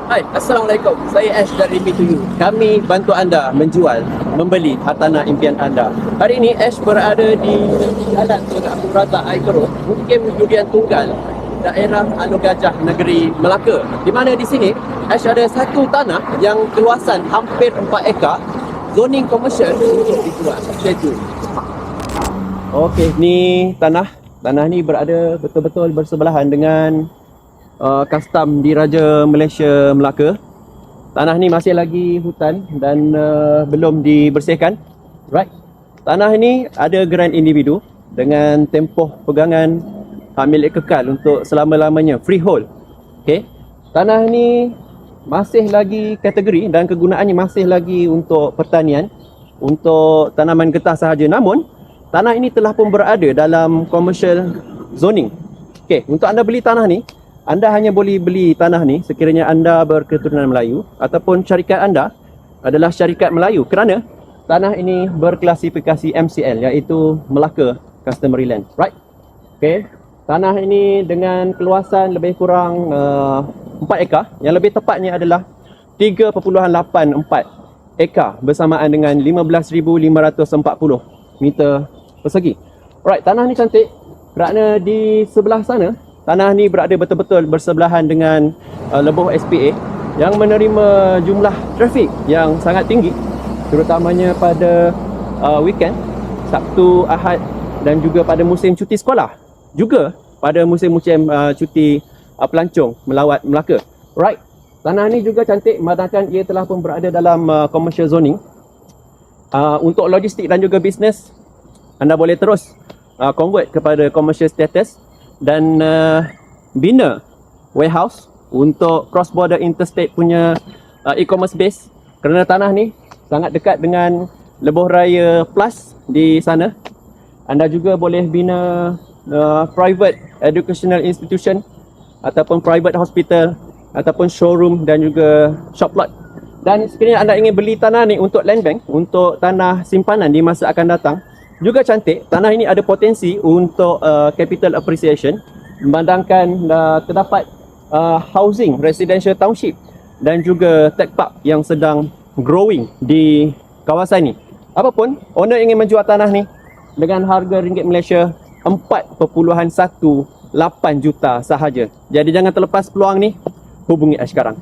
Hai, Assalamualaikum. Saya Ash dari Me2You. Kami bantu anda menjual, membeli hartanah impian anda. Hari ini Ash berada di Jalan Tun Abdul Razak Air, Mukim Durian Tunggal, daerah Anu Gajah, negeri Melaka. Di mana di sini Ash ada satu tanah yang keluasan hampir 4 ekar, zoning komersial untuk dijual. Stay tune. Okey, ni tanah ni berada betul-betul bersebelahan dengan custom Diraja Malaysia Melaka. Tanah ni masih lagi hutan dan belum dibersihkan. Right. Tanah ni ada geran individu dengan tempoh pegangan hak milik kekal untuk selama-lamanya, freehold. Okey. Tanah ni masih lagi kategori dan kegunaannya masih lagi untuk pertanian, untuk tanaman getah sahaja. Namun tanah ini telah pun berada dalam commercial zoning. Okey, untuk anda beli tanah ni, anda hanya boleh beli tanah ni sekiranya anda berketurunan Melayu ataupun syarikat anda adalah syarikat Melayu, kerana tanah ini berklasifikasi MCL, iaitu Melaka Customary Land. Right? Okay. Tanah ini dengan keluasan lebih kurang 4 ekar. Yang lebih tepatnya adalah 3.84 ekar bersamaan dengan 15,540 meter persegi. Right, tanah ni cantik kerana di sebelah sana tanah ni berada betul-betul bersebelahan dengan lebuh SPA yang menerima jumlah trafik yang sangat tinggi, terutamanya pada weekend, Sabtu, Ahad dan juga pada musim cuti sekolah, juga pada musim-musim cuti pelancong melawat Melaka. Right, tanah ni juga cantik memandangkan ia telah pun berada dalam commercial zoning. Untuk logistik dan juga bisnes, anda boleh terus convert kepada commercial status dan bina warehouse untuk cross border interstate punya e-commerce base, kerana tanah ni sangat dekat dengan Lebuh Raya Plus di sana. Anda juga boleh bina private educational institution ataupun private hospital ataupun showroom dan juga shop lot. Dan sekiranya anda ingin beli tanah ni untuk land bank, untuk tanah simpanan di masa akan datang, juga cantik. Tanah ini ada potensi untuk capital appreciation, memandangkan terdapat housing residential township dan juga tech park yang sedang growing di kawasan ni. Apapun, owner ingin menjual tanah ni dengan harga ringgit Malaysia 4.18 juta sahaja. Jadi jangan terlepas peluang ni, hubungi Ash sekarang.